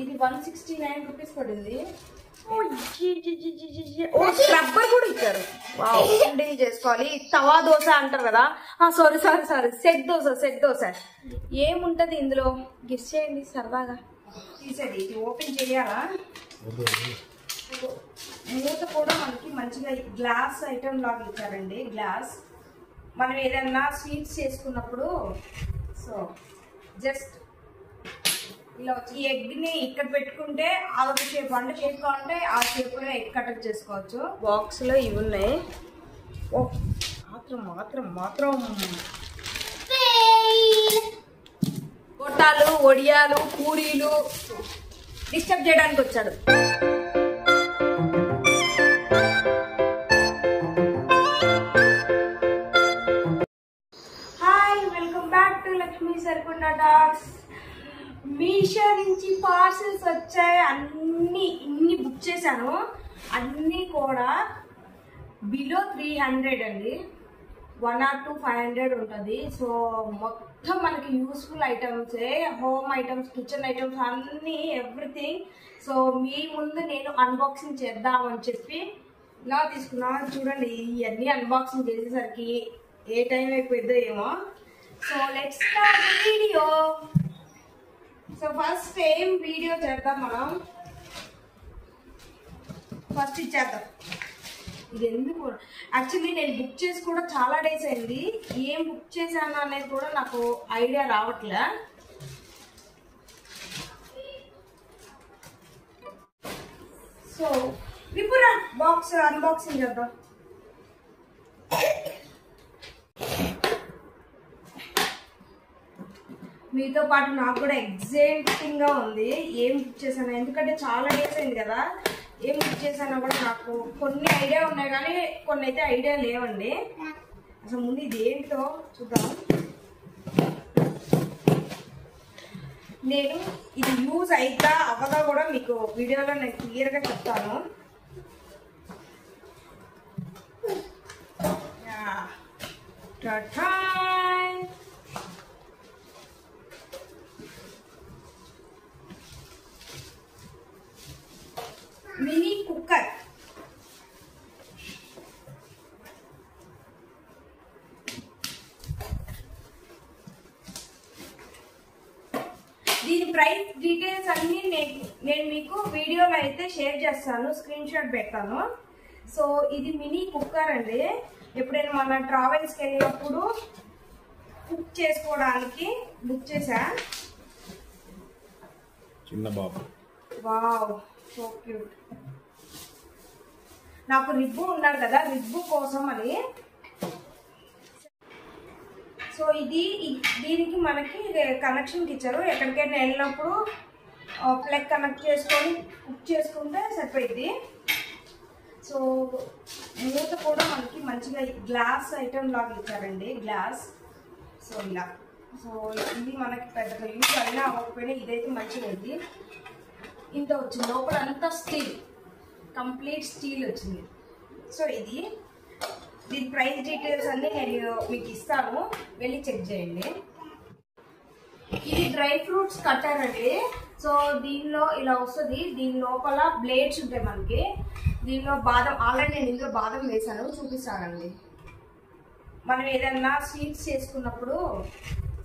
ఇది 169 రూపీస్ పడింది. స్క్రబ్బర్ కూడా ఇచ్చారు. చేసుకోవాలి. తవా దోశ అంటారు కదా. సారీ సెట్ దోశ ఏముంటది ఇందులో గెస్ చేయండి సరదాగా. తీసేది ఇది ఓపెన్ చేయాలా? మూత కూడా మనకి మంచిగా గ్లాస్ ఐటమ్ లాగా ఇచ్చారండి. గ్లాస్ మనం ఏదన్నా స్వీట్స్ చేసుకున్నప్పుడు సో జస్ట్ ఇలా వచ్చి ఈ ఎగ్ని ఇక్కడ పెట్టుకుంటే అదొక షేప్ అంటే షేప్ కావాలంటే ఆ షేప్ లో ఎగ్ కట్ చేసుకోవచ్చు. బాక్స్ లో ఇవి ఉన్నాయి. మాత్రం గొట్టాలు, వడియాలు, పూరీలు డిస్టర్బ్ చేయడానికి వచ్చాడు. Hi, welcome back to Lakshmi Sarkonda talks. Meesho నుంచి పార్సల్స్ వచ్చాయి. ఇన్ని బుక్ చేశాను. అన్నీ కూడా బిలో 300 అండి. 1 or 2 500 ఉంటుంది. సో మొత్తం మనకి useful items, home items, kitchen items అన్నీ ఎవ్రీథింగ్. సో మీ ముందు నేను అన్బాక్సింగ్ చేద్దామని చెప్పి ఇలా తీసుకున్నా. చూడండి, ఇవన్నీ అన్బాక్సింగ్ చేసేసరికి ఏ టైం అయిపోయిందో ఏమో. So let's start the video. So first ఏం వీడియో చేద్దాం మనం. ఫస్ట్ ఇచ్చేద్దాం. ఇది ఎందుకు యాక్చువల్లీ నేను బుక్ చేసి కూడా చాలా డేస్ అయింది. ఏం బుక్ చేశాను అనేది కూడా నాకు ఐడియా రావట్లే. సో విపురా బాక్స్ అన్బాక్సింగ్ చేద్దాం. మీతో పాటు నాకు కూడా ఎగ్జైటింగ్ గా ఉంది ఏం బుక్ చేశాను. ఎందుకంటే చాలా డేస్ అయింది కదా. ఏం బుక్ చేశానో కూడా నాకు కొన్ని ఐడియా ఉన్నాయి కానీ కొన్ని అయితే ఐడియా లేవండి. అసలు ముందు ఇది ఏంటో చూద్దాం. నేను ఇది యూజ్ అయితా అవ్వదా కూడా మీకు వీడియోలో నేను క్లియర్గా చెప్తాను. Mini cooker. దీని ప్రైస్ డీటెయిల్స్ అన్ని నేను మీకు వీడియోలో అయితే షేర్ చేస్తాను, స్క్రీన్ షాట్ పెడతాను. సో ఇది మినీ కుక్కర్ అండి. ఎప్పుడైనా మన ట్రావెల్స్కి వెళ్ళినప్పుడు కుక్ చేసుకోవడానికి బుక్ చేశా. చిన్న బాబు. Wow, so cute. నాకు రిబ్బు ఉన్నాడు కదా, రిబ్బు కోసం అని. సో దీనికి మనకి కనెక్షన్కి ఇచ్చారు. ఎక్కడికైనా వెళ్ళినప్పుడు ప్లగ్ కనెక్ట్ చేసుకొని కుక్ చేసుకుంటే సరిపోయింది. సో మూత కూడా మనకి మంచిగా గ్లాస్ ఐటమ్ లాగా ఇచ్చారండి. గ్లాస్. సో ఇలా. సో ఇది మనకి పెద్దగా యూజ్ అయినా అవ్వకపోయినా ఇదైతే మంచిగా ఉంది. ఇంత వచ్చింది. లోపల అంతా స్టీల్, కంప్లీట్ స్టీల్ వచ్చింది. సో దీని ప్రైస్ డీటెయిల్స్ అన్ని నేను మీకు ఇస్తాను, వెళ్ళి చెక్ చేయండి. ఇది డ్రై ఫ్రూట్స్ కట్టర్ అండి. సో దీనిలో ఇలా వస్తుంది. దీని లోపల బ్లేడ్స్ ఉంటాయి మనకి. దీనిలో బాదం, ఆల్రెడీ నేను ఇందులో బాదం వేసాను, చూపిస్తానండి. మనం ఏదన్నా స్వీట్స్ చేసుకున్నప్పుడు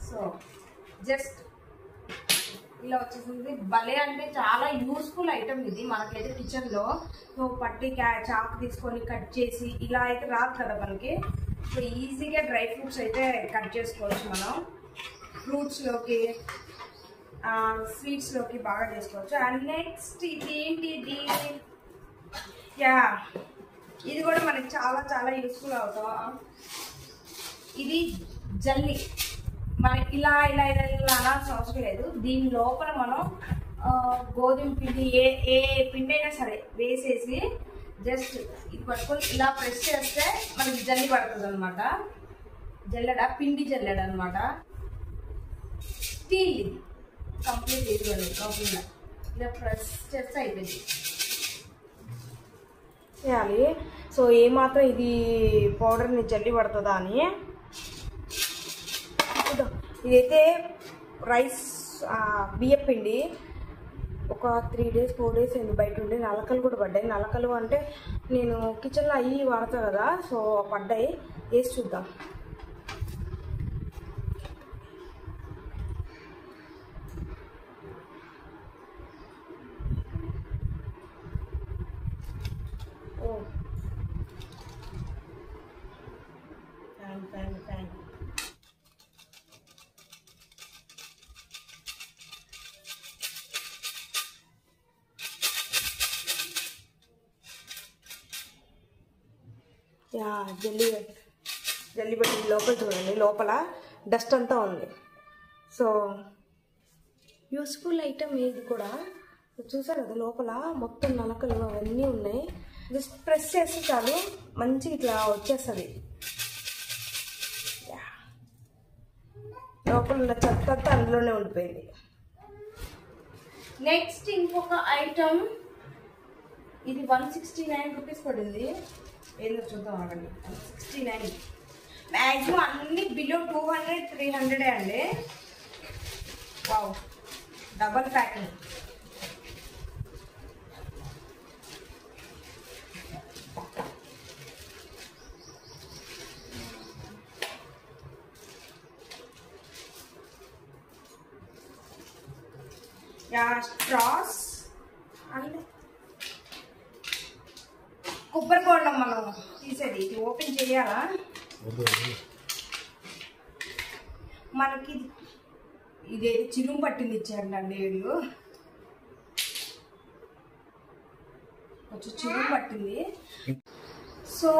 సో జస్ట్ ఇలా వచ్చేసింది. భలే అంటే చాలా యూస్ఫుల్ ఐటమ్ ఇది మనకైతే కిచెన్లో. సో పట్టి చాకు తీసుకొని కట్ చేసి ఇలా అయితే రాదు కదా మనకి. సో ఈజీగా డ్రై ఫ్రూట్స్ అయితే కట్ చేసుకోవచ్చు మనం. ఫ్రూట్స్లోకి, స్వీట్స్లోకి బాగా చేసుకోవచ్చు. అండ్ నెక్స్ట్ ఇది ఏంటిది? ఇది కూడా మనకి చాలా చాలా యూస్ఫుల్ అవుతాం. ఇది జల్లి. మనకి ఇలా అనాల్సిన అవసరం లేదు. దీని లోపల మనం గోధుమ పిండి ఏ పిండి అయినా సరే వేసేసి జస్ట్ ఇది పట్టుకొని ఇలా ప్రెస్ చేస్తే మనకి జల్లి పడుతుంది అనమాట. పిండి జల్లెడ అనమాట. స్టీల్ ఇది కంప్లీట్. ఇది లోపల ఇలా ప్రెస్ చేస్తే అయిపోయింది. చేయాలి. సో ఏమాత్రం ఇది పౌడర్ని జల్లి పడుతుందా అని. ఇదైతే రైస్ బియ్యపిండి. ఒక 3 days 4 days అయింది బయట ఉండి. నలకలు కూడా పడ్డాయి. నలకలు అంటే నేను కిచెన్లో అవి వాడతా కదా, సో పడ్డాయి. వేసి చూద్దాం. ఓ ఫ్యాన్ యా జల్లి పెట్టి లోపల చూడండి, లోపల డస్ట్ అంతా ఉంది. సో యూస్ఫుల్ ఐటమ్ ఇది కూడా. చూసారు కదా లోపల మొత్తం నలకలు అవన్నీ ఉన్నాయి. జస్ట్ ప్రెస్ చేస్తే చాలు మంచిగా ఇట్లా వచ్చేస్తుంది. లోపల ఉన్న చెత్త అంతా అందులోనే ఉండిపోయింది. నెక్స్ట్ ఇంకొక ఐటమ్, ఇది 169 రూపీస్ పడింది. ఏదో చూద్దాం అవ్వండి. 169 మ్యాక్సిమం అన్ని బిలో 200 300 అండి. Wow, double packing. Yeah straws and కొబ్బరి బోండం మనం తీసేది. ఇది ఓపెన్ చేయాలా? మనకి ఇదే చిరుము పట్టింది ఇచ్చారండి వీళ్ళు. కొంచెం చిరుము పట్టింది. సో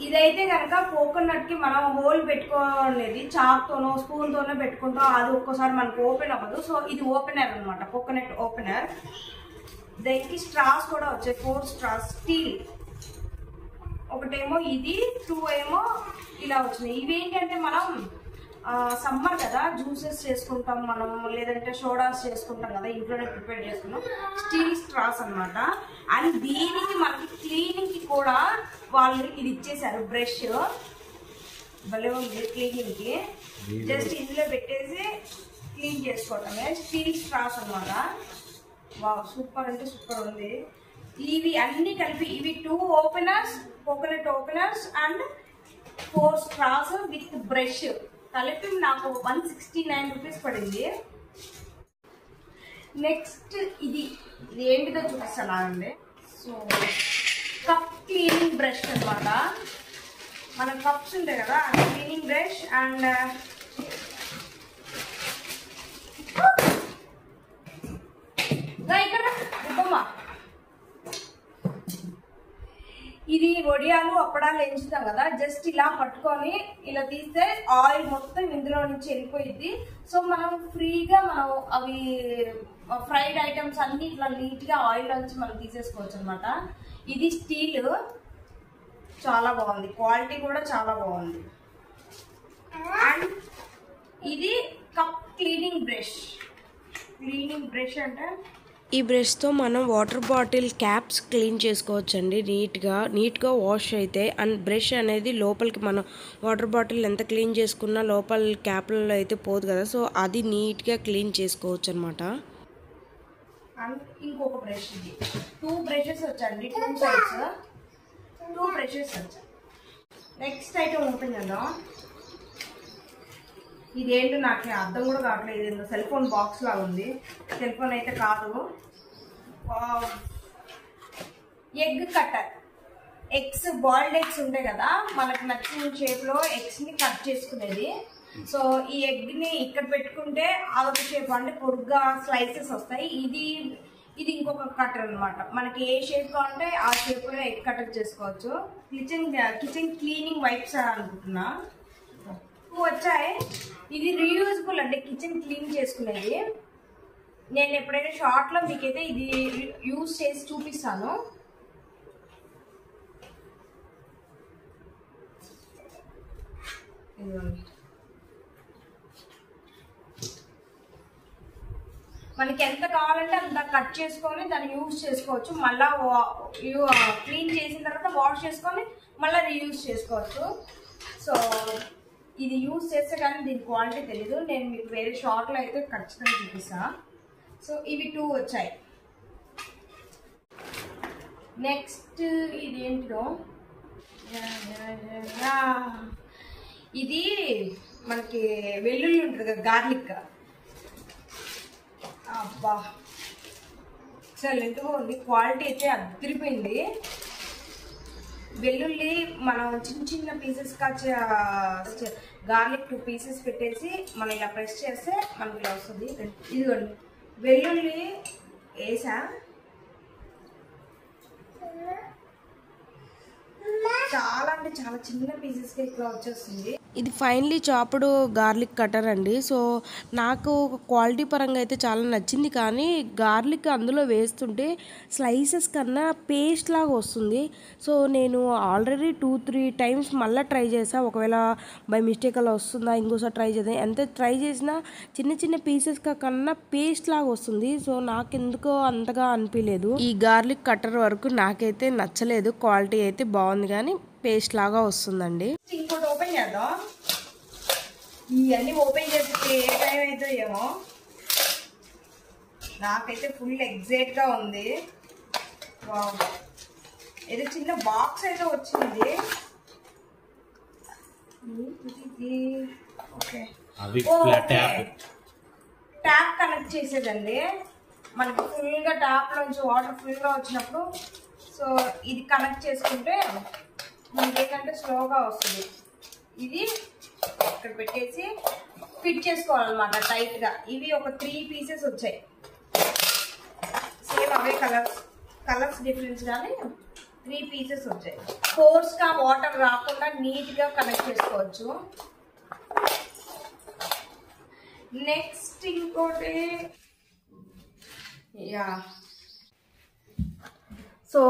ఇదైతే కనుక కోకోనట్కి మనం హోల్ పెట్టుకోనేది చాక్తోనో స్పూన్తోనో పెట్టుకుంటాం. అది ఒక్కోసారి మనకు ఓపెన్ అవ్వదు. సో ఇది ఓపెనర్ అనమాట, కోకోనట్ ఓపెనర్. దీనికి స్ట్రాస్ కూడా వచ్చాయి, 4 స్ట్రాస్ స్టీల్. ఒకటేమో ఇది, 2 ఏమో ఇలా వచ్చినాయి. ఇవేంటంటే మనం సమ్మర్ కదా, జ్యూసెస్ చేసుకుంటాం మనం, లేదంటే సోడాస్ చేసుకుంటాం కదా, ఇంట్లోనే ప్రిపేర్ చేసుకున్నాం. స్టీల్ స్ట్రాస్ అనమాట. అండ్ దీనికి మనకి క్లీనింగ్ కి కూడా వాళ్ళు ఇది ఇచ్చేసారు, బ్రష్. భలే ఉంది క్లీనింగ్ కి. జస్ట్ ఇందులో పెట్టేసి క్లీన్ చేసుకోవటమే. స్టీల్ స్ట్రాస్ అనమాట. వావ్, సూపర్ అంటే సూపర్ ఉంది. ఇవి అన్ని కలిపి ఇవి 2 openers, coconut openers and 4 straws with brush కలిపి నాకు 169 రూపీస్ పడింది. నెక్స్ట్ ఇది ఏంటిదో చూపిస్తాను అండి. సో కప్ క్లీనింగ్ బ్రష్ అనమాట. మన కప్స్ ఉంటాయి కదా, క్లీనింగ్ బ్రష్. అండ్ ఇక్కడ ఉప్పమ్మా, ఇది వడియాలు అప్పడాలు ఎంచుతాం కదా, జస్ట్ ఇలా పట్టుకొని ఇలా తీస్తే ఆయిల్ మొత్తం ఇందులో నుంచి వెళ్ళిపోయింది. సో మనం ఫ్రీగా మనం అవి ఫ్రైడ్ ఐటమ్స్ అన్ని ఇట్లా నీట్ గా ఆయిల్ నుంచి మనం తీసేసుకోవచ్చు అనమాట. ఇది స్టీల్, చాలా బాగుంది, క్వాలిటీ కూడా చాలా బాగుంది. అండ్ ఇది cup cleaning brush. Cleaning brush అంటే ఈ బ్రష్తో మనం వాటర్ బాటిల్ క్యాప్స్ క్లీన్ చేసుకోవచ్చండి. నీట్గా వాష్ అయితే. అండ్ బ్రష్ అనేది లోపలికి మనం వాటర్ బాటిల్ ఎంత క్లీన్ చేసుకున్నా లోపల క్యాప్లలో అయితే పోదు కదా, సో అది నీట్గా క్లీన్ చేసుకోవచ్చు అనమాట. అండ్ ఇంకొక బ్రష్, ఇది 2 బ్రషెస్ వచ్చండి, 2 సైడ్స్ 2 బ్రషెస్ వచ్చాయి. నెక్స్ట్ ఐటమ్ ఓపెన్ చేద్దాం. ఇదేంటో నాకు అర్థం కూడా కావట్లేదు. ఇదేంటో సెల్ ఫోన్ బాక్స్ లాగా ఉంది. సెల్ ఫోన్ అయితే కాదు. Egg cutter. Eggs, boiled eggs ఉంటాయి కదా, మనకు నచ్చిన షేప్ లో ఎగ్స్ ని కట్ చేసుకునేది. సో ఈ ఎగ్ ని ఇక్కడ పెట్టుకుంటే అదొక షేప్ అంటే పొడుగ్గా స్లైసెస్ వస్తాయి. ఇది ఇంకొక కట్టర్ అనమాట. మనకి ఏ షేప్ కావాలంటే ఆ షేప్ లో ఎగ్ కట్టర్ చేసుకోవచ్చు. కిచెన్ క్లీనింగ్ వైప్స్ అనుకుంటున్నా. వచ్చాయి. ఇది రీయూజబుల్ అంటే కిచెన్ క్లీన్ చేసుకునేది. నేను ఎప్పుడైనా షార్ట్ లో మీకైతే ఇది యూజ్ చేసి చూపిస్తాను. మనకి ఎంత కావాలంటే అంత కట్ చేసుకొని దాన్ని యూజ్ చేసుకోవచ్చు. మళ్ళా క్లీన్ చేసిన తర్వాత వాష్ చేసుకొని మళ్ళీ రీయూజ్ చేసుకోవచ్చు. సో ఇది యూజ్ చేస్తే కానీ దీని క్వాలిటీ తెలీదు. నేను మీకు వేరే షార్ట్లో అయితే ఖచ్చితంగా చూపిస్తా. సో ఇవి 2 వచ్చాయి. నెక్స్ట్ ఇదేంటిదో ఇది మనకి వెల్లుల్లి ఉంటుంది కదా, గార్లిక్. అబ్బా చాలా ఎంతగా ఉంది, క్వాలిటీ అయితే అదిరిపోయింది. వెల్లుల్లి మనం చిన్న చిన్న పీసెస్ గార్లిక్ 2 పీసెస్ పెట్టేసి మనం ఇలా ప్రెస్ చేస్తే మనకి ఇలా వస్తుంది. ఇదిగోండి వెల్లుల్లి వేసా, చాలా అంటే చాలా చిన్న పీసెస్కి ఇట్లా వచ్చేస్తుంది. ఇది ఫైనలీ చాప్డ్ గార్లిక్ కటర్ అండి. సో నాకు క్వాలిటీ పరంగా అయితే చాలా నచ్చింది, కానీ గార్లిక్ అందులో వేస్తుంటే స్లైసెస్ కన్నా పేస్ట్ లాగా వస్తుంది. సో నేను ఆల్రెడీ 2-3 టైమ్స్ మళ్ళీ ట్రై చేసా, ఒకవేళ బై మిస్టేక్ అలా వస్తుందా ఇంకోసారి ట్రై చేద్దాం. ఎంత ట్రై చేసినా చిన్న చిన్న పీసెస్ కన్నా పేస్ట్ లాగా వస్తుంది. సో నాకెందుకో అంతగా అనిపించలేదు. ఈ గార్లిక్ కటర్ వరకు నాకైతే నచ్చలేదు, క్వాలిటీ అయితే బాగుంది కానీ పేస్ట్ లాగా వస్తుందండి. ఇంకోటి ఓపెన్ చేద్దాం. ఇవన్నీ ఓపెన్ చేస్తే ఏ టైం అయితే ఏమో, నాకైతే ఫుల్ ఎగ్జైట్గా ఉంది. ఏదో చిన్న బాక్స్ అయితే వచ్చింది. ఓకే, ట్యాప్ కనెక్ట్ చేసేదండి. మనకి ఫుల్గా ట్యాప్ నుంచి వాటర్ ఫుల్గా వచ్చినప్పుడు సో ఇది కనెక్ట్ చేసుకుంటే మనకి ఏంటంటే స్లోగా వస్తుంది. ఇది ఇక్కడ పెట్టేసి ఫిట్ చేసుకోవాలన్నమాట టైట్గా. ఇవి ఒక 3 పీసెస్ వచ్చాయి, సేమ్ అవే కలర్స్ డిఫరెన్స్, కానీ 3 పీసెస్ వచ్చాయి. ఫోర్స్గా వాటర్ రాకుండా నీట్గా కనెక్ట్ చేసుకోవచ్చు. నెక్స్ట్ ఇంకోటి సో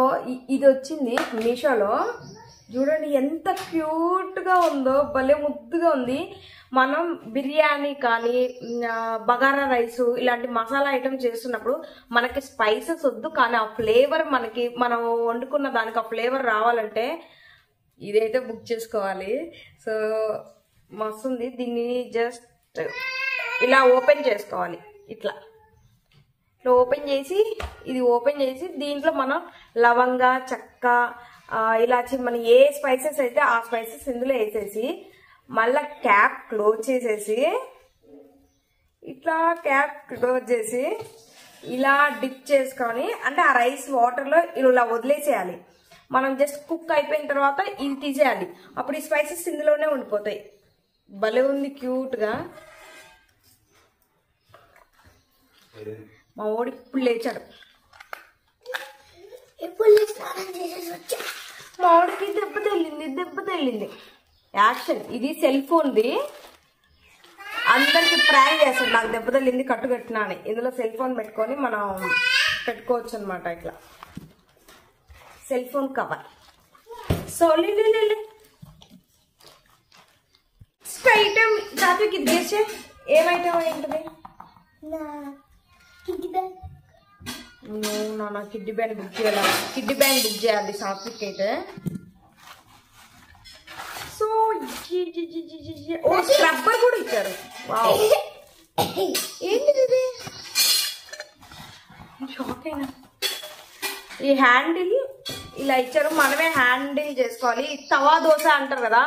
ఇది వచ్చింది మీషోలో. చూడండి ఎంత క్యూట్గా ఉందో, భలే ముద్దుగా ఉంది. మనం బిర్యానీ కానీ బగారా రైస్ ఇలాంటి మసాలా ఐటమ్ చేస్తున్నప్పుడు మనకి స్పైసెస్ వద్దు, కానీ ఆ ఫ్లేవర్ మనకి మనం వండుకున్న దానికి ఆ ఫ్లేవర్ రావాలంటే ఇదైతే బుక్ చేసుకోవాలి. సో మస్తుంది. దీన్ని జస్ట్ ఇలా ఓపెన్ చేసుకోవాలి. ఇట్లా ఓపెన్ చేసి ఇది ఓపెన్ చేసి దీంట్లో మనం లవంగా, చెక్క, ఇలాచి, మన ఏ స్పైసెస్ అయితే ఆ స్పైసెస్ ఇందులో వేసేసి మళ్ళా క్యాప్ క్లోజ్ చేసేసి ఇట్లా క్యాప్ క్లోజ్ చేసి ఇలా డిప్ చేసుకొని, అంటే ఆ రైస్ వాటర్లో ఇలా వదిలేసేయాలి. మనం జస్ట్ కుక్ అయిపోయిన తర్వాత ఇది తీసేయాలి. అప్పుడు ఈ స్పైసెస్ ఇందులోనే ఉండిపోతాయి. భలే ఉంది క్యూట్గా. మా వాడు ఇప్పుడు లేచాడు. మా వాడికి దెబ్బ తగిలింది. యాక్షన్. ఇది సెల్ ఫోన్ది. అందరికి ప్రాంక్ చేస్తాడు, నాకు దెబ్బ తగిలింది కట్టుకట్టినా అని. ఇందులో సెల్ ఫోన్ పెట్టుకొని మనం పెట్టుకోవచ్చు అనమాట. ఇట్లా cell phone cover. So next item Satvik, ఇది చేసే ఏం ఐటమ్ ఏంటది? నా కిడ్డీ బ్యాండ్ బుక్ చేయాలి. కిడ్డీ బ్యాండ్ బుక్ చేయాలి సాత్విక్ అయితే. సో ఓ స్క్రబ్బర్ కూడా ఇచ్చారు. ఏంటిది ఇది? షాక్ అయినా. ఈ హ్యాండిల్ ఇలా ఇచ్చారు, మనమే హ్యాండిల్ చేసుకోవాలి. తవా దోశ అంటారు కదా,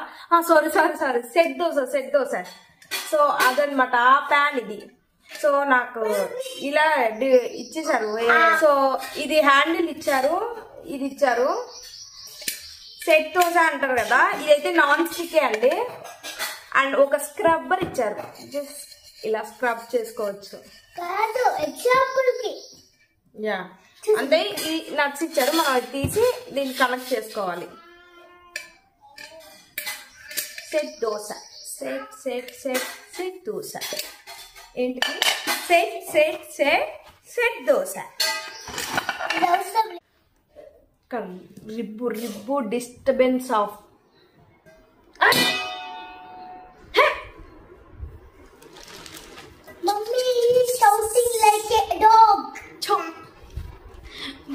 సారీ సెట్ దోశ. సో అదనమాట ఆ ప్యాన్ ఇది. సో నాకు ఇలా ఇచ్చేసారు. సో ఇది హ్యాండిల్ ఇచ్చారు, ఇది ఇచ్చారు. సెట్ దోశ అంటారు కదా, ఇదైతే నాన్ స్టిక్ అండి. అండ్ ఒక స్క్రబ్బర్ ఇచ్చారు, జస్ట్ ఇలా స్క్రబ్ చేసుకోవచ్చు. యా, అంటే ఈ నట్స్ ఇచ్చారు, మనం అది తీసి దీన్ని కనెక్ట్ చేసుకోవాలి. సెట్ దోశ, సెట్ దోశ ఏంటిది? Set dosa. Rib disturbance of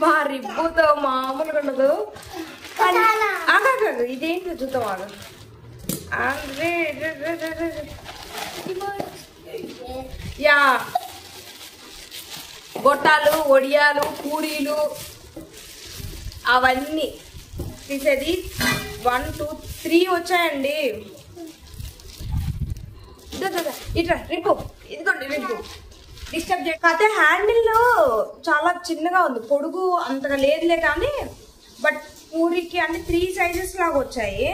బా రిబ్బుతో మామూలుగా ఉండదు. ఇదేంటో చూద్దాం. యా, గొట్టాలు, వడియాలు, పూరీలు అవన్నీ తీసేది 1 2 3 వచ్చాయండి. ఇట్లా రింపు, ఇదిగోండి రింపు. డిస్టర్బ్ కాకపోతే హ్యాండిల్ చాలా చిన్నగా ఉంది, పొడుగు అంతగా లేదులే కానీ బట్ పూరికి అంటే 3 సైజెస్ లాగా వచ్చాయి.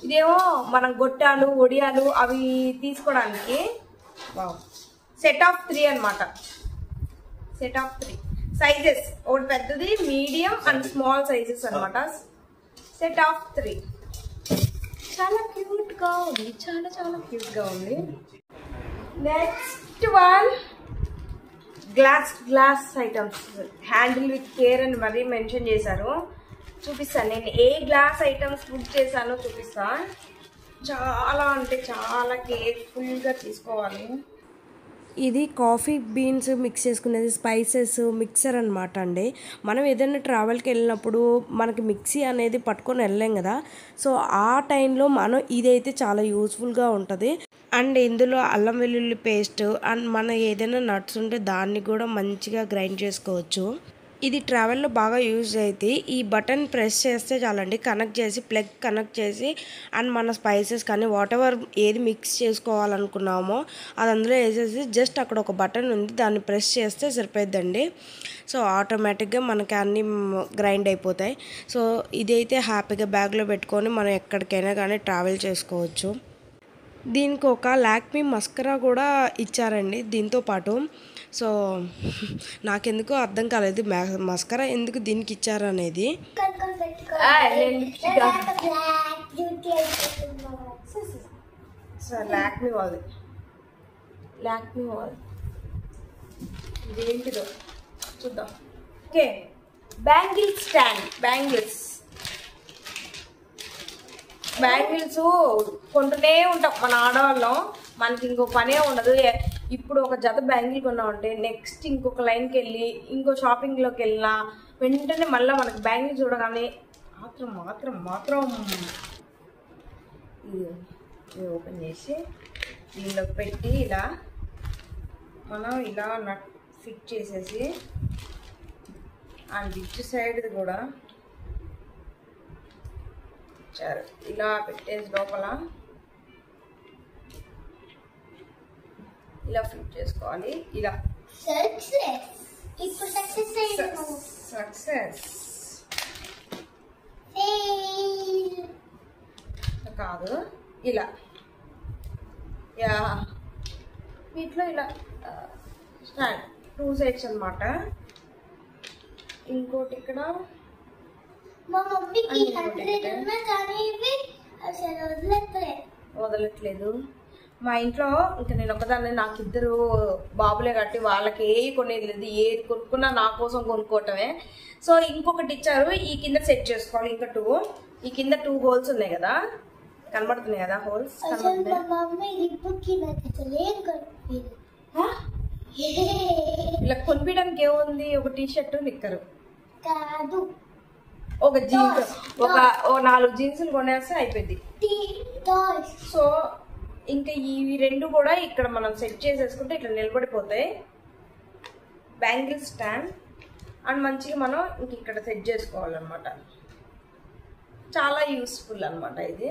ఇదేమో మనం గొట్టాలు ఒడియాలు అవి తీసుకోవడానికి. సెట్ ఆఫ్ 3 అన్నమాట. సెట్ ఆఫ్ 3 సైజెస్, ఒకటి పెద్దది, మీడియం అండ్ స్మాల్ సైజెస్ అన్నమాట. సెట్ ఆఫ్ 3 చాలా క్యూట్ గా ఉంది, చాలా చాలా క్యూట్ గా ఉంది. Next one glass items, handle with care అని మరీ మెన్షన్ చేశారు. చూపిస్తాను నేను ఏ గ్లాస్ ఐటమ్స్ బుక్ చేశానో చూపిస్తా. చాలా అంటే చాలా కేర్ఫుల్గా తీసుకోవాలి. ఇది కాఫీ బీన్స్ మిక్స్ చేసుకునేది స్పైసెస్ మిక్సర్ అనమాట అండి. మనం ఏదైనా ట్రావెల్కి వెళ్ళినప్పుడు మనకి మిక్సీ అనేది పట్టుకొని వెళ్ళలేం కదా, సో ఆ టైంలో మనం ఇదైతే చాలా యూస్ఫుల్గా ఉంటుంది. అండ్ ఇందులో అల్లం వెల్లుల్లి పేస్ట్ అండ్ మన ఏదైనా నట్స్ ఉంటే దాన్ని కూడా మంచిగా గ్రైండ్ చేసుకోవచ్చు. ఇది ట్రావెల్లో బాగా యూజ్ అయితే ఈ బటన్ ప్రెస్ చేస్తే చాలండి, కనెక్ట్ చేసి ప్లగ్ కనెక్ట్ చేసి అండ్ మన స్పైసెస్ కానీ వాటెవర్ ఏది మిక్స్ చేసుకోవాలనుకున్నామో అది అందులో వేసేసి జస్ట్ అక్కడ ఒక బటన్ ఉంది, దాన్ని ప్రెస్ చేస్తే సరిపోద్దండి. సో ఆటోమేటిక్గా మనకి అన్నీ గ్రైండ్ అయిపోతాయి. సో ఇదైతే హ్యాపీగా బ్యాగ్లో పెట్టుకొని మనం ఎక్కడికైనా కానీ ట్రావెల్ చేసుకోవచ్చు. దీనికి ఒక లాక్మీ మస్కరా కూడా ఇచ్చారండి దీంతో పాటు. సో నాకెందుకో అర్థం కాలేదు మస్కరా ఎందుకు దీనికి ఇచ్చారు అనేది. లాక్మీ వాళ్ళది ఇదేంటిదో చూద్దాం. Okay, bangle stand. బ్యాంగిల్స్ కొంటూనే ఉంటాం మన ఆడవాళ్ళం, మనకి ఇంకో పనే ఉండదు. ఇప్పుడు ఒక జత బ్యాంగిల్ కొన్నామంటే నెక్స్ట్ ఇంకొక లైన్కి వెళ్ళి ఇంకో షాపింగ్లోకి వెళ్ళినా వెంటనే మళ్ళీ మనకి బ్యాంగిల్ చూడగానే మాత్రం ఇది ఓపెన్ చేసి దీనిలో పెట్టి ఇలా మనం ఇలా నట్ ఫిట్ చేసేసి అండ్ ఇటు సైడ్ కూడా ఇలా పెట్టేసి లోపల ఇలా ఫిట్ చేసుకోవాలి. ఇలా సక్సెస్ కాదు, ఇలా వీటిలో ఇలా స్టాండ్ 2 సైడ్స్ అన్నమాట. ఇంకోటి ఇక్కడ వదలట్లేదు. మా ఇంట్లో ఇంకా నేను ఒకదాన్ని, నాకు 2 బాబులే కట్టి వాళ్ళకి ఏ కొనేది లేదు, ఏది కొనుక్కున్నా నా కోసం కొనుక్కోవటమే. సో ఇంకొకటి ఇచ్చారు, ఈ కింద సెట్ చేసుకోవాలి. ఇంకా 2 ఈ కింద 2 హోల్స్ ఉన్నాయి కదా, కనబడుతున్నాయి కదా హోల్స్. ఇలా కొనిపించడానికి ఏముంది, ఒక టీ షర్ట్ నిక్కరు కాదు, ఒక జీన్స్, ఒక 4 జీన్సులు కొనేస్తే అయిపోయింది. సో ఇంకా ఇవి 2 కూడా ఇక్కడ మనం సెట్ చేసేసుకుంటే ఇట్లా నిలబడిపోతాయి. బ్యాంగిల్ స్టాండ్ అండ్ మంచిగా మనం ఇంక ఇక్కడ సెట్ చేసుకోవాలన్నమాట. చాలా యూస్ఫుల్ అనమాట ఇది.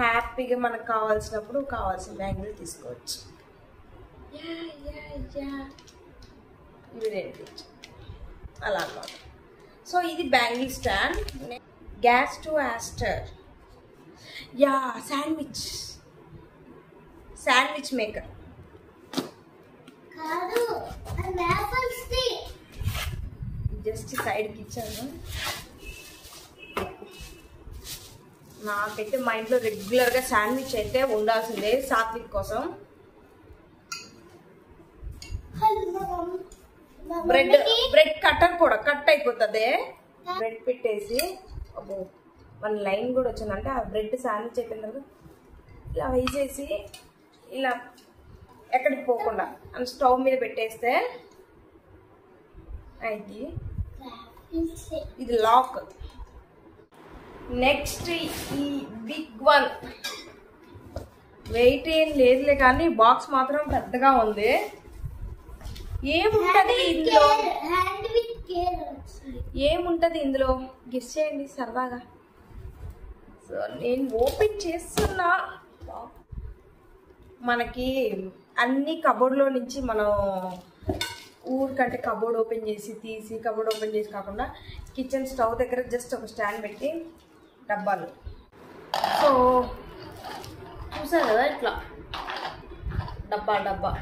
హ్యాపీగా మనకు కావాల్సినప్పుడు కావాల్సిన బ్యాంగిల్ తీసుకోవచ్చు. ఇవి 2 అలా అన్నమాట. సో ఇది bangle stand. Gas to Aster, sandwich maker. Just సైడ్కి ఇచ్చాను. నాకైతే మా ఇంట్లో రెగ్యులర్గా శాండ్విచ్ అయితే ఉండాల్సిందే సాత్విక్ కోసం. బ్రెడ్ కట్టర్ కూడా కట్ అయిపోతుంది. బ్రెడ్ పెట్టేసి అబ్బో 1 లైన్ కూడా వచ్చిందంటే ఆ బ్రెడ్ శాండ్విచ్ అయిపోయిన తర్వాత ఇలా వేసేసి ఇలా ఎక్కడికి పోకుండా అని స్టవ్ మీద పెట్టేస్తే అయింది. ఇది లాక్. నెక్స్ట్ ఈ బిగ్ వన్, వెయిట్ ఏం లేదులే కానీ బాక్స్ మాత్రం పెద్దగా ఉంది. ఏముంటది ఇందులో, హ్యాండ్ విత్ ఏముంటుంది ఇందులో గెస్ చేయండి సరదాగా. సో నేను ఓపెన్ చేస్తున్నా. మనకి అన్ని కబోర్డ్లో నుంచి మనం ఊరికంటే కబోర్డ్ ఓపెన్ చేసి తీసి కబోర్డ్ ఓపెన్ చేసి కాకుండా కిచెన్ స్టవ్ దగ్గర జస్ట్ ఒక స్టాండ్ పెట్టి డబ్బాలు. సో చూసారు కదా ఇట్లా డబ్బా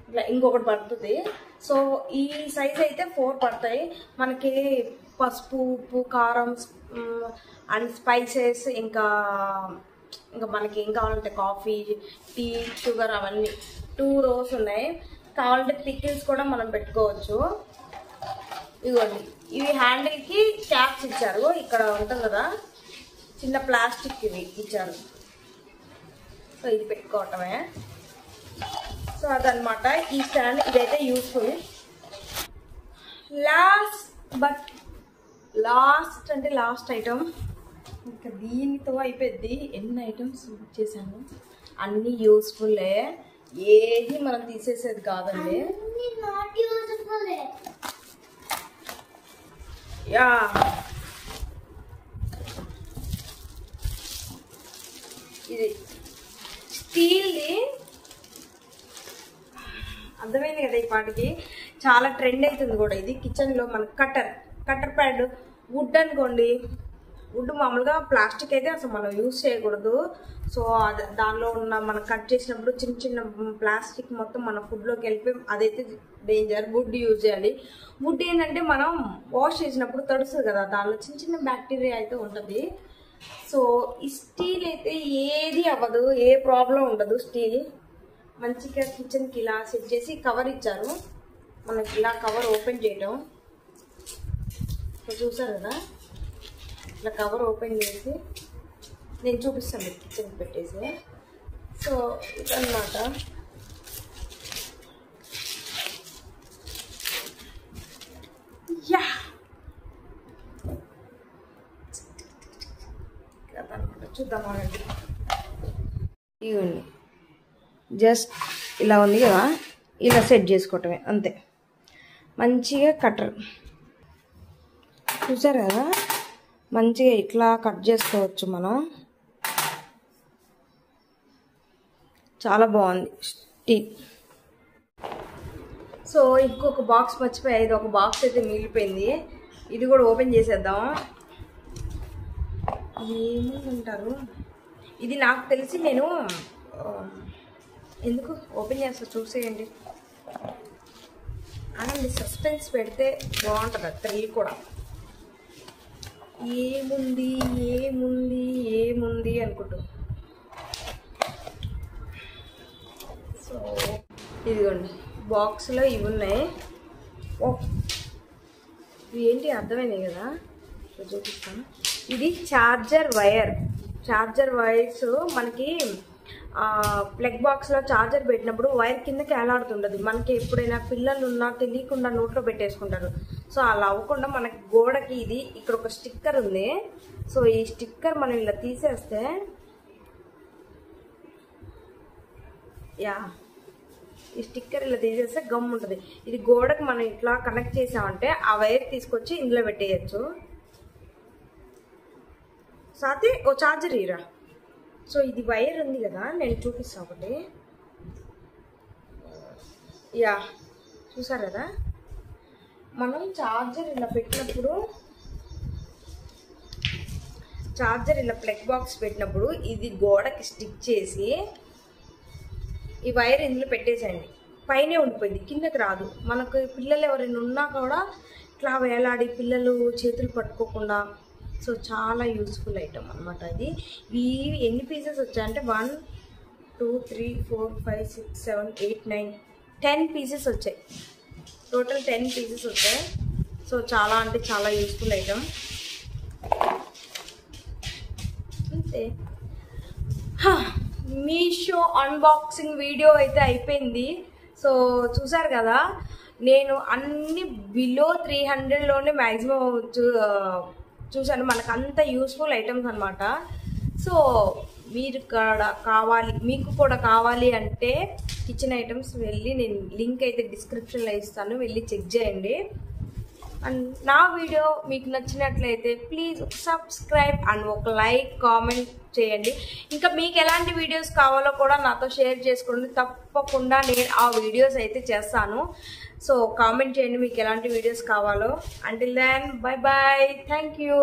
ఇట్లా ఇంకొకటి పడుతుంది. సో ఈ సైజ్ అయితే 4 పడతాయి మనకి. పసుపు, ఉప్పు, కారం అండ్ స్పైసెస్, ఇంకా మనకి ఏం కావాలంటే కాఫీ, టీ, షుగర్ అవన్నీ 2 rows ఉన్నాయి. కావాలంటే పికిల్స్ కూడా మనం పెట్టుకోవచ్చు. ఇదిగోండి, ఇవి హ్యాండిల్కి క్యాప్స్ ఇచ్చారు. ఇక్కడ ఉంటుంది కదా చిన్న ప్లాస్టిక్ ఇవి ఇచ్చారు. సో ఇది పెట్టుకోవటమే. సో అదనమాట ఈ స్టాండ్. ఇదైతే యూస్ఫుల్. లాస్ట్ ఐటమ్ ఇంకా దీనితో అయిపోద్ది. ఎన్ని ఐటమ్స్ చేశాను అన్నీ యూస్ఫుల్లే, ఏది మనం తీసేసేది కాదండి. యా ఇది స్టీల్ది అర్థమైంది కదా. ఈ పాటికి చాలా ట్రెండ్ అవుతుంది కూడా ఇది కిచెన్లో. మనకి కట్టర్ ప్యాడ్ వుడ్ అనుకోండి. వుడ్ మామూలుగా ప్లాస్టిక్ అయితే అసలు మనం యూజ్ చేయకూడదు. సో దానిలో ఉన్న మనం కట్ చేసినప్పుడు చిన్న ప్లాస్టిక్ మొత్తం మన ఫుడ్లోకి వెళ్ళిపోయి అదైతే డేంజర్. వుడ్ యూజ్ చేయాలి. వుడ్ ఏంటంటే మనం వాష్ చేసినప్పుడు తడుస్తుంది కదా, దానిలో చిన్న బ్యాక్టీరియా అయితే ఉంటుంది. సో ఈ స్టీల్ అయితే ఏది అవ్వదు, ఏ ప్రాబ్లం ఉండదు. స్టీల్ మంచిగా కిచెన్కి ఇలా సెట్ చేసి కవర్ ఇచ్చారు. మనకి ఇలా కవర్ ఓపెన్ చేయడం. సో చూసారు కదా, ఇట్లా కవర్ ఓపెన్ చేసి నేను చూపిస్తాను కిచెన్కి పెట్టేసి. సో ఇదన్నమాట. యా చూద్దామండి. ఇవ్వండి, జస్ట్ ఇలా ఉంది కదా, ఇలా సెట్ చేసుకోవటమే అంతే. మంచిగా కట్టర్ చూసారు కదా, మంచిగా ఇట్లా కట్ చేసుకోవచ్చు మనం. చాలా బాగుంది స్టీల్. సో ఇంకొక బాక్స్ మర్చిపోయాయి. ఇది ఒక బాక్స్ అయితే మిగిలిపోయింది. ఇది కూడా ఓపెన్ చేసేద్దాం. ఏమంటారు ఇది నాకు తెలిసి నేను ఎందుకు ఓపెన్ చేస్తా చూసేయండి. అనండి సస్పెన్స్ పెడితే బాగుంటుంది థ్రిల్ కూడా. ఏముంది ఏముంది ఏముంది అనుకుంటూ. సో ఇదిగోండి బాక్స్లో ఇవి ఉన్నాయి. ఇవి ఏంటి అర్థమైనాయి కదా, చూపిస్తాను. ఇది ఛార్జర్ వైర్స్. మనకి ప్లగ్ బాక్స్లో ఛార్జర్ పెట్టినప్పుడు వైర్ కిందకి వేలాడుతుండదు. మనకి ఎప్పుడైనా పిల్లలు ఉన్నా తెలియకుండా నోట్లో పెట్టేసుకుంటారు. సో అలా అవ్వకుండా మనకి గోడకి ఇది ఇక్కడ ఒక స్టిక్కర్ ఉంది. సో ఈ స్టిక్కర్ మనం ఇలా తీసేస్తే ఈ స్టిక్కర్ ఇలా తీసేస్తే గమ్ ఉంటుంది. ఇది గోడకి మనం ఇట్లా కనెక్ట్ చేసామంటే ఆ వైర్ తీసుకొచ్చి ఇందులో పెట్టేయచ్చు. సాతే ఓ ఛార్జర్ ఇరా. సో ఇది వైర్ ఉంది కదా, నేను చూపిస్తాను ఒకటి. యా చూసారు కదా, మనం ఛార్జర్ ఇలా పెట్టినప్పుడు, ఛార్జర్ ఇలా ప్లగ్ బాక్స్ పెట్టినప్పుడు ఇది గోడకి స్టిక్ చేసి ఈ వైర్ ఇందులో పెట్టేసేయండి. పైనే ఉండిపోయింది, కిందకి రాదు. మనకు పిల్లలు ఎవరైనా ఉన్నా కూడా ఇట్లా వేలాడి పిల్లలు చేతులు పట్టుకోకుండా. సో చాలా యూస్ఫుల్ ఐటమ్ అనమాట ఇది. ఇవి ఎన్ని పీసెస్ వచ్చాయంటే 1 2 3 4 5 6 7 8 9 10 పీసెస్ వచ్చాయి. టోటల్ 10 పీసెస్ వచ్చాయి. సో చాలా అంటే చాలా యూస్ఫుల్ ఐటమ్ అంతే. మీషో అన్బాక్సింగ్ వీడియో అయితే అయిపోయింది. సో చూసారు కదా, నేను అన్ని బిలో 300లోనే మ్యాక్సిమం చూసాను. మనకు అంత యూస్ఫుల్ ఐటమ్స్ అనమాట. సో మీరు మీకు కూడా కావాలి అంటే కిచెన్ ఐటమ్స్ వెళ్ళి నేను లింక్ అయితే డిస్క్రిప్షన్లో ఇస్తాను, వెళ్ళి చెక్ చేయండి. అండ్ నా వీడియో మీకు నచ్చినట్లయితే ప్లీజ్ సబ్స్క్రైబ్ అండ్ ఒక లైక్ కామెంట్ చేయండి. ఇంకా మీకు ఎలాంటి వీడియోస్ కావాలో కూడా నాతో షేర్ చేసుకోండి, తప్పకుండా నేను ఆ వీడియోస్ అయితే చేస్తాను. సో కామెంట్ చేయండి మీకు ఎలాంటి వీడియోస్ కావాలో. Until then bye bye, thank you.